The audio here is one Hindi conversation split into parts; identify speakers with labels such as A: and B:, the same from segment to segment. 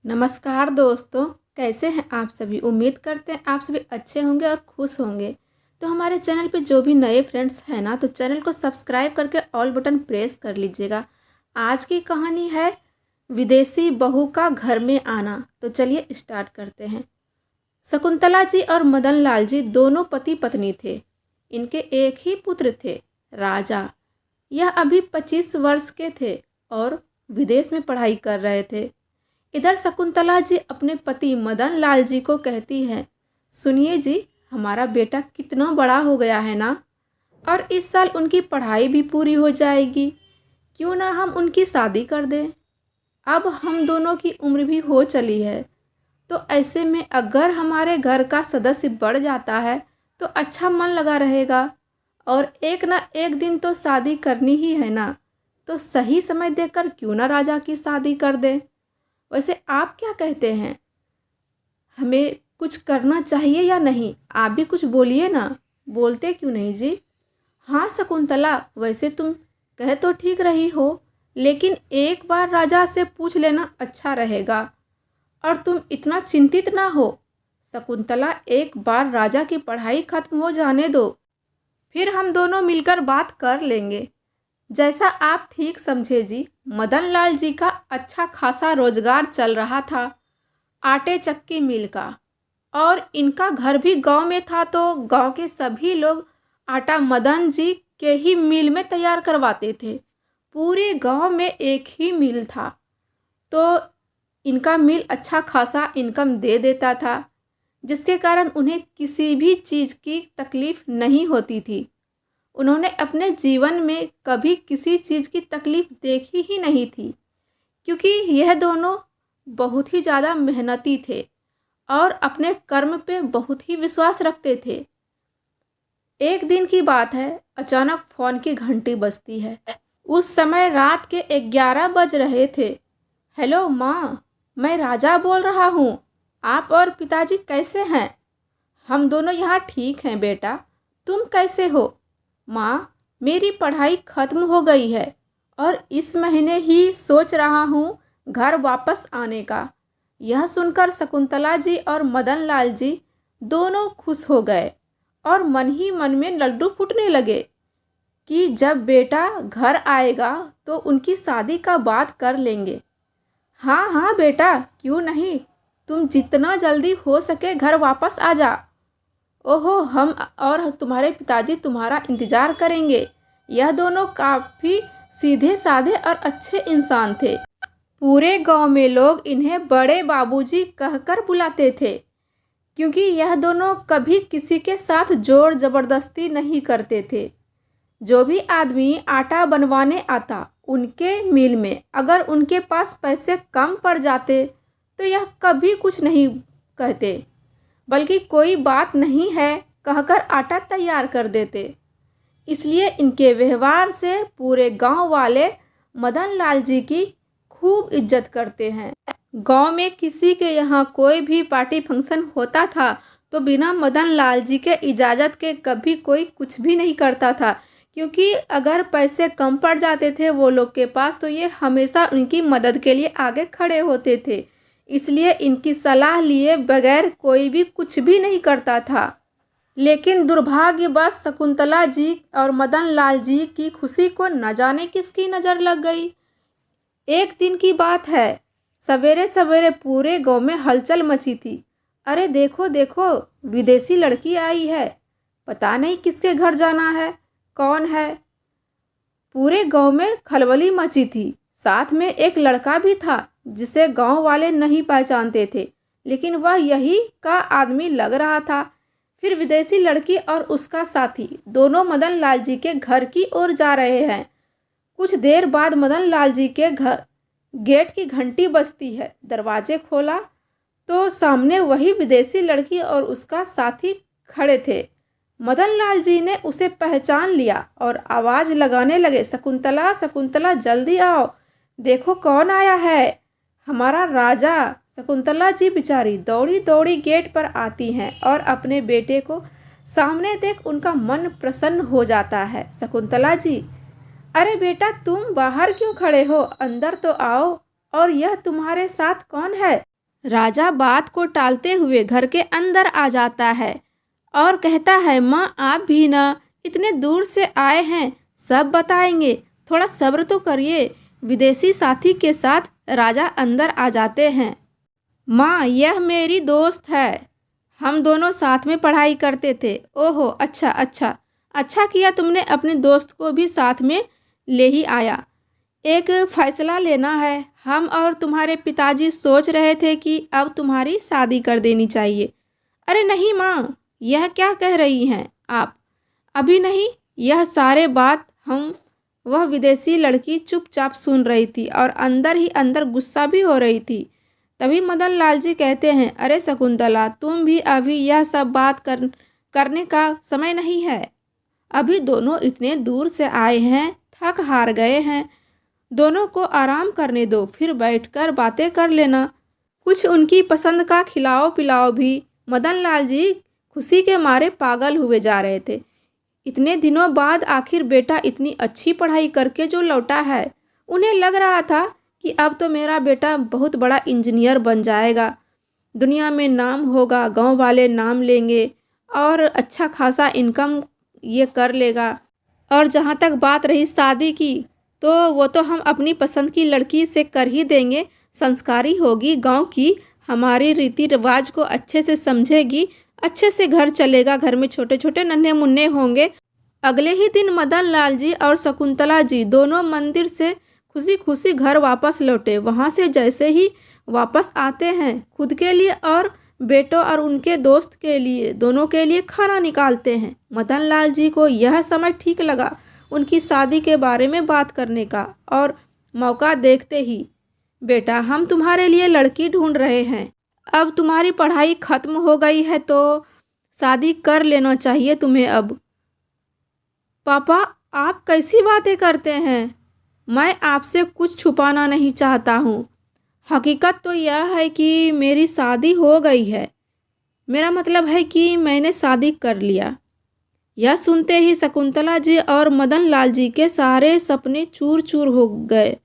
A: नमस्कार दोस्तों, कैसे हैं आप सभी। उम्मीद करते हैं आप सभी अच्छे होंगे और खुश होंगे। तो हमारे चैनल पे जो भी नए फ्रेंड्स हैं ना, तो चैनल को सब्सक्राइब करके ऑल बटन प्रेस कर लीजिएगा। आज की कहानी है विदेशी बहू का घर में आना। तो चलिए स्टार्ट करते हैं। शकुंतला जी और मदन लाल जी दोनों पति पत्नी थे। इनके एक ही पुत्र थे, राजा। यह अभी 25 वर्ष के थे और विदेश में पढ़ाई कर रहे थे। इधर शकुंतला जी अपने पति मदन लाल जी को कहती है, सुनिए जी, हमारा बेटा कितना बड़ा हो गया है ना, और इस साल उनकी पढ़ाई भी पूरी हो जाएगी। क्यों ना हम उनकी शादी कर दें। अब हम दोनों की उम्र भी हो चली है, तो ऐसे में अगर हमारे घर का सदस्य बढ़ जाता है तो अच्छा मन लगा रहेगा। और एक ना एक दिन तो शादी करनी ही है ना, तो सही समय देखकर क्यों ना राजा की शादी कर दें। वैसे आप क्या कहते हैं, हमें कुछ करना चाहिए या नहीं? आप भी कुछ बोलिए ना, बोलते क्यों नहीं जी। हाँ शकुंतला, वैसे तुम कह तो ठीक रही हो, लेकिन एक बार राजा से पूछ लेना अच्छा रहेगा। और तुम इतना चिंतित ना हो शकुंतला, एक बार राजा की पढ़ाई खत्म हो जाने दो, फिर हम दोनों मिलकर बात कर लेंगे। जैसा आप ठीक समझे जी। मदन लाल जी का अच्छा खासा रोजगार चल रहा था, आटे चक्की मिल का। और इनका घर भी गांव में था, तो गांव के सभी लोग आटा मदन जी के ही मिल में तैयार करवाते थे। पूरे गांव में एक ही मिल था, तो इनका मिल अच्छा खासा इनकम दे देता था, जिसके कारण उन्हें किसी भी चीज़ की तकलीफ़ नहीं होती थी। उन्होंने अपने जीवन में कभी किसी चीज़ की तकलीफ़ देखी ही नहीं थी, क्योंकि यह दोनों बहुत ही ज़्यादा मेहनती थे और अपने कर्म पे बहुत ही विश्वास रखते थे। एक दिन की बात है, अचानक फ़ोन की घंटी बजती है। उस समय रात के 11 बज रहे थे। हेलो माँ, मैं राजा बोल रहा हूँ। आप और पिताजी कैसे हैं? हम दोनों यहाँ ठीक हैं बेटा, तुम कैसे हो? माँ, मेरी पढ़ाई खत्म हो गई है और इस महीने ही सोच रहा हूँ घर वापस आने का। यह सुनकर शकुंतला जी और मदन लाल जी दोनों खुश हो गए और मन ही मन में लड्डू फूटने लगे कि जब बेटा घर आएगा तो उनकी शादी का बात कर लेंगे। हाँ हाँ बेटा, क्यों नहीं, तुम जितना जल्दी हो सके घर वापस आ जा। ओहो, हम और तुम्हारे पिताजी तुम्हारा इंतज़ार करेंगे। यह दोनों काफ़ी सीधे साधे और अच्छे इंसान थे। पूरे गांव में लोग इन्हें बड़े बाबूजी कहकर बुलाते थे, क्योंकि यह दोनों कभी किसी के साथ जोर ज़बरदस्ती नहीं करते थे। जो भी आदमी आटा बनवाने आता उनके मिल में, अगर उनके पास पैसे कम पड़ जाते तो यह कभी कुछ नहीं कहते, बल्कि कोई बात नहीं है कहकर आटा तैयार कर देते। इसलिए इनके व्यवहार से पूरे गांव वाले मदन लाल जी की खूब इज्जत करते हैं। गांव में किसी के यहाँ कोई भी पार्टी फंक्शन होता था तो बिना मदन लाल जी के इजाज़त के कभी कोई कुछ भी नहीं करता था, क्योंकि अगर पैसे कम पड़ जाते थे वो लोग के पास तो ये हमेशा उनकी मदद के लिए आगे खड़े होते थे। इसलिए इनकी सलाह लिए बगैर कोई भी कुछ भी नहीं करता था। लेकिन दुर्भाग्यवश शकुंतला जी और मदन लाल जी की खुशी को न जाने किसकी नज़र लग गई। एक दिन की बात है, सवेरे सवेरे पूरे गांव में हलचल मची थी। अरे देखो देखो, विदेशी लड़की आई है, पता नहीं किसके घर जाना है, कौन है। पूरे गांव में खलबली मची थी। साथ में एक लड़का भी था जिसे गांव वाले नहीं पहचानते थे, लेकिन वह यही का आदमी लग रहा था। फिर विदेशी लड़की और उसका साथी दोनों मदन लाल जी के घर की ओर जा रहे हैं। कुछ देर बाद मदन लाल जी के घर गेट की घंटी बजती है। दरवाजे खोला तो सामने वही विदेशी लड़की और उसका साथी खड़े थे। मदन लाल जी ने उसे पहचान लिया और आवाज़ लगाने लगे, शकुंतला शकुंतला जल्दी आओ, देखो कौन आया है, हमारा राजा। शकुंतला जी बेचारी दौड़ी दौड़ी गेट पर आती हैं और अपने बेटे को सामने देख उनका मन प्रसन्न हो जाता है। शकुंतला जी, अरे बेटा तुम बाहर क्यों खड़े हो, अंदर तो आओ। और यह तुम्हारे साथ कौन है? राजा बात को टालते हुए घर के अंदर आ जाता है और कहता है, माँ आप भी ना इतने दूर से आए हैं, सब बताएंगे, थोड़ा सब्र तो करिए। विदेशी साथी के साथ राजा अंदर आ जाते हैं। माँ यह मेरी दोस्त है, हम दोनों साथ में पढ़ाई करते थे। ओहो अच्छा अच्छा, अच्छा किया तुमने अपने दोस्त को भी साथ में ले ही आया। एक फैसला लेना है, हम और तुम्हारे पिताजी सोच रहे थे कि अब तुम्हारी शादी कर देनी चाहिए। अरे नहीं माँ, यह क्या कह रही हैं आप, अभी नहीं। यह सारे बात वह विदेशी लड़की चुपचाप सुन रही थी और अंदर ही अंदर गुस्सा भी हो रही थी। तभी मदन लाल जी कहते हैं, अरे शकुंतला तुम भी अभी यह सब बात करने का समय नहीं है। अभी दोनों इतने दूर से आए हैं, थक हार गए हैं, दोनों को आराम करने दो, फिर बैठकर बातें कर लेना। कुछ उनकी पसंद का खिलाओ पिलाओ भी। मदन लाल जी खुशी के मारे पागल हुए जा रहे थे। इतने दिनों बाद आखिर बेटा इतनी अच्छी पढ़ाई करके जो लौटा है, उन्हें लग रहा था कि अब तो मेरा बेटा बहुत बड़ा इंजीनियर बन जाएगा, दुनिया में नाम होगा, गांव वाले नाम लेंगे और अच्छा खासा इनकम ये कर लेगा। और जहाँ तक बात रही शादी की, तो वो तो हम अपनी पसंद की लड़की से कर ही देंगे, संस्कारी होगी, गांव की हमारी रीति रिवाज को अच्छे से समझेगी, अच्छे से घर चलेगा, घर में छोटे छोटे नन्हे मुन्ने होंगे। अगले ही दिन मदन लाल जी और शकुंतला जी दोनों मंदिर से खुशी खुशी घर वापस लौटे। वहाँ से जैसे ही वापस आते हैं, खुद के लिए और बेटों और उनके दोस्त के लिए, दोनों के लिए खाना निकालते हैं। मदन लाल जी को यह समय ठीक लगा उनकी शादी के बारे में बात करने का, और मौका देखते ही, बेटा हम तुम्हारे लिए लड़की ढूंढ रहे हैं, अब तुम्हारी पढ़ाई खत्म हो गई है तो शादी कर लेना चाहिए तुम्हें अब। पापा आप कैसी बातें करते हैं, मैं आपसे कुछ छुपाना नहीं चाहता हूँ। हकीकत तो यह है कि मेरी शादी हो गई है, मेरा मतलब है कि मैंने शादी कर लिया। यह सुनते ही शकुंतला जी और मदन लाल जी के सारे सपने चूर चूर हो गए।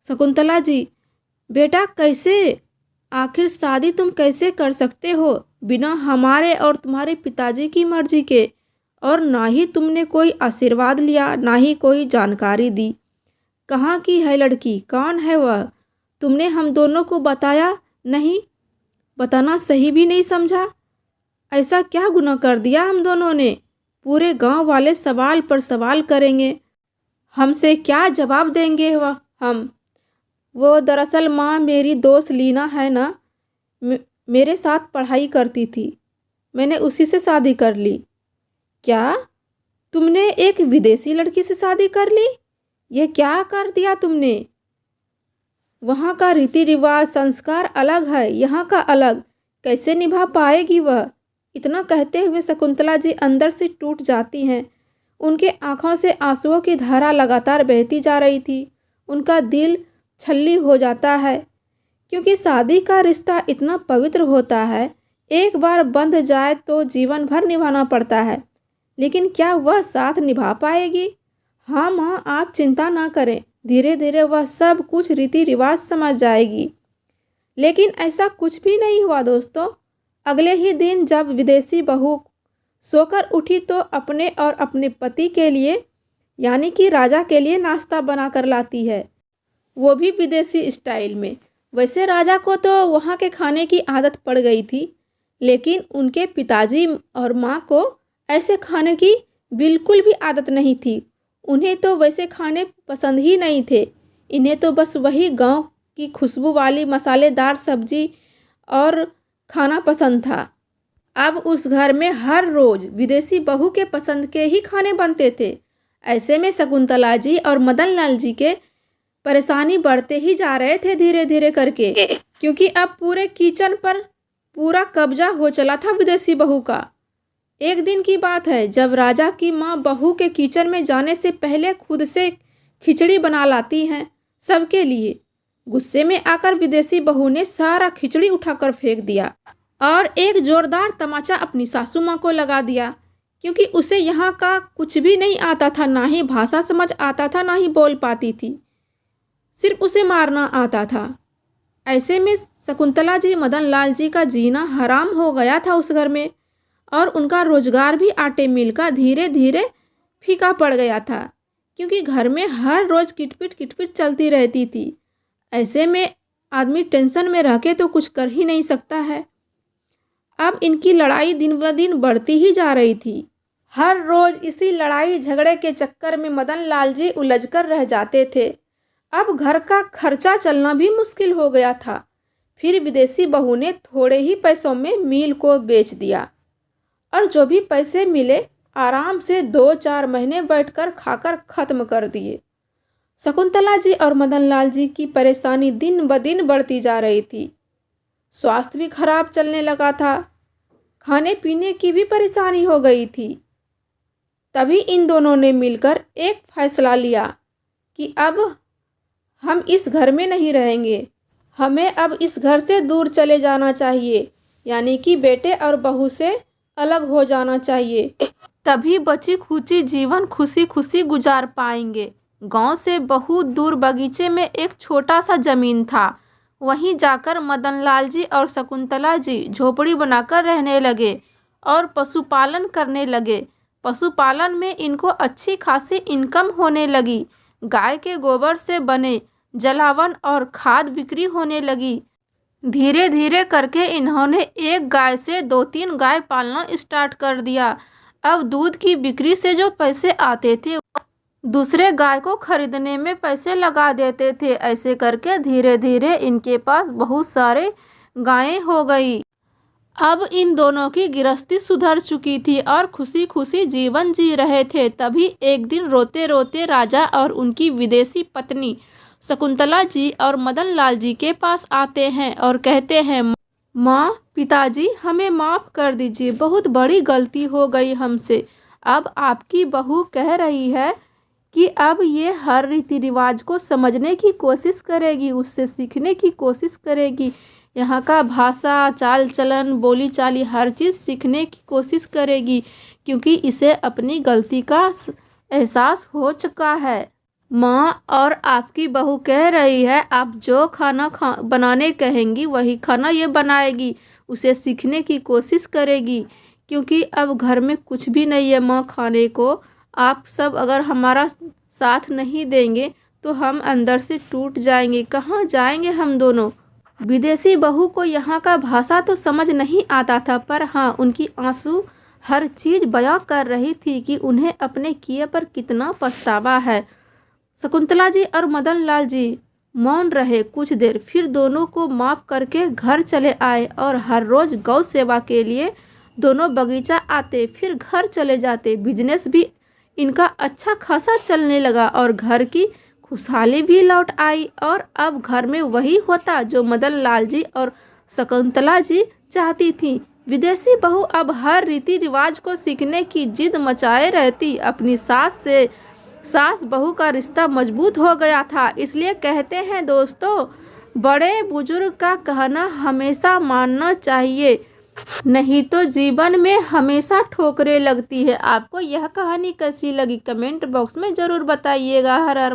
A: शकुंतला जी, बेटा कैसे, आखिर शादी तुम कैसे कर सकते हो बिना हमारे और तुम्हारे पिताजी की मर्जी के, और ना ही तुमने कोई आशीर्वाद लिया, ना ही कोई जानकारी दी। कहाँ की है लड़की, कौन है वह, तुमने हम दोनों को बताया नहीं, बताना सही भी नहीं समझा। ऐसा क्या गुनाह कर दिया हम दोनों ने, पूरे गांव वाले सवाल पर सवाल करेंगे, हमसे क्या जवाब देंगे वह हम। वो दरअसल माँ मेरी दोस्त लीना है ना, मेरे साथ पढ़ाई करती थी, मैंने उसी से शादी कर ली। क्या, तुमने एक विदेशी लड़की से शादी कर ली, ये क्या कर दिया तुमने। वहाँ का रीति रिवाज संस्कार अलग है, यहाँ का अलग, कैसे निभा पाएगी वह। इतना कहते हुए शकुंतला जी अंदर से टूट जाती हैं। उनके आंखों से आंसुओं की धारा लगातार बहती जा रही थी। उनका दिल छल्ली हो जाता है, क्योंकि शादी का रिश्ता इतना पवित्र होता है, एक बार बंध जाए तो जीवन भर निभाना पड़ता है। लेकिन क्या वह साथ निभा पाएगी। हाँ माँ आप चिंता ना करें, धीरे धीरे वह सब कुछ रीति रिवाज समझ जाएगी। लेकिन ऐसा कुछ भी नहीं हुआ दोस्तों। अगले ही दिन जब विदेशी बहू सोकर उठी तो अपने और अपने पति के लिए, यानी कि राजा के लिए नाश्ता बना कर लाती है, वो भी विदेशी स्टाइल में। वैसे राजा को तो वहाँ के खाने की आदत पड़ गई थी, लेकिन उनके पिताजी और माँ को ऐसे खाने की बिल्कुल भी आदत नहीं थी। उन्हें तो वैसे खाने पसंद ही नहीं थे। इन्हें तो बस वही गांव की खुशबू वाली मसालेदार सब्जी और खाना पसंद था। अब उस घर में हर रोज़ विदेशी बहू के पसंद के ही खाने बनते थे। ऐसे में शकुंतला जी और मदन लाल जी के परेशानी बढ़ते ही जा रहे थे धीरे धीरे करके, क्योंकि अब पूरे किचन पर पूरा कब्जा हो चला था विदेशी बहू का। एक दिन की बात है जब राजा की माँ बहू के किचन में जाने से पहले खुद से खिचड़ी बना लाती हैं सबके लिए। गुस्से में आकर विदेशी बहू ने सारा खिचड़ी उठाकर फेंक दिया और एक जोरदार तमाचा अपनी सासू माँ को लगा दिया, क्योंकि उसे यहाँ का कुछ भी नहीं आता था, ना ही भाषा समझ आता था, ना ही बोल पाती थी, सिर्फ उसे मारना आता था। ऐसे में शकुंतला जी मदन लाल जी का जीना हराम हो गया था उस घर में, और उनका रोजगार भी आटे मिल का धीरे धीरे फीका पड़ गया था, क्योंकि घर में हर रोज किटपिट चलती रहती थी। ऐसे में आदमी टेंशन में रह के तो कुछ कर ही नहीं सकता है। अब इनकी लड़ाई दिन ब दिन बढ़ती ही जा रही थी। हर रोज इसी लड़ाई झगड़े के चक्कर में मदन लाल जी उलझकर रह जाते थे। अब घर का खर्चा चलना भी मुश्किल हो गया था। फिर विदेशी बहू ने थोड़े ही पैसों में मिल को बेच दिया, और जो भी पैसे मिले आराम से 2-4 महीने बैठकर खाकर खत्म कर दिए। शकुंतला जी और मदन लाल जी की परेशानी दिन ब दिन बढ़ती जा रही थी। स्वास्थ्य भी खराब चलने लगा था, खाने पीने की भी परेशानी हो गई थी। तभी इन दोनों ने मिलकर एक फैसला लिया कि अब हम इस घर में नहीं रहेंगे, हमें अब इस घर से दूर चले जाना चाहिए, यानी कि बेटे और बहू से अलग हो जाना चाहिए। तभी बची खुची जीवन खुशी खुशी गुजार पाएंगे। गांव से बहुत दूर बगीचे में एक छोटा सा जमीन था। वहीं जाकर मदन लाल जी और शकुंतला जी झोपड़ी बनाकर रहने लगे और पशुपालन करने लगे। पशुपालन में इनको अच्छी खासी इनकम होने लगी। गाय के गोबर से बने जलावन और खाद बिक्री होने लगी। धीरे धीरे करके इन्होंने एक गाय से 2-3 गाय पालना स्टार्ट कर दिया। अब दूध की बिक्री से जो पैसे आते थे दूसरे गाय को खरीदने में पैसे लगा देते थे। ऐसे करके धीरे धीरे इनके पास बहुत सारे गायें हो गई। अब इन दोनों की गृहस्थी सुधर चुकी थी और खुशी खुशी जीवन जी रहे थे। तभी एक दिन रोते रोते राजा और उनकी विदेशी पत्नी शकुंतला जी और मदन लाल जी के पास आते हैं और कहते हैं, माँ पिताजी हमें माफ़ कर दीजिए, बहुत बड़ी गलती हो गई हमसे। अब आपकी बहू कह रही है कि अब ये हर रीति रिवाज को समझने की कोशिश करेगी, उससे सीखने की कोशिश करेगी, यहाँ का भाषा चाल चलन बोली चाली हर चीज़ सीखने की कोशिश करेगी, क्योंकि इसे अपनी गलती का एहसास हो चुका है। माँ और आपकी बहू कह रही है आप जो खाना बनाने कहेंगी वही खाना ये बनाएगी, उसे सीखने की कोशिश करेगी, क्योंकि अब घर में कुछ भी नहीं है माँ खाने को। आप सब अगर हमारा साथ नहीं देंगे तो हम अंदर से टूट जाएंगे, कहाँ जाएंगे हम दोनों। विदेशी बहू को यहाँ का भाषा तो समझ नहीं आता था, पर हाँ उनकी आंसू हर चीज़ बयां कर रही थी कि उन्हें अपने किए पर कितना पछतावा है। शकुंतला जी और मदन लाल जी मौन रहे कुछ देर, फिर दोनों को माफ़ करके घर चले आए और हर रोज़ गौ सेवा के लिए दोनों बगीचा आते फिर घर चले जाते। बिजनेस भी इनका अच्छा खासा चलने लगा और घर की खुशहाली भी लौट आई, और अब घर में वही होता जो मदन लाल जी और शकुंतला जी चाहती थी। विदेशी बहू अब हर रीति रिवाज को सीखने की जिद मचाए रहती। अपनी सास बहू का रिश्ता मजबूत हो गया था। इसलिए कहते हैं दोस्तों, बड़े बुजुर्ग का कहना हमेशा मानना चाहिए, नहीं तो जीवन में हमेशा ठोकरें लगती है। आपको यह कहानी कैसी लगी कमेंट बॉक्स में ज़रूर बताइएगा। हर हर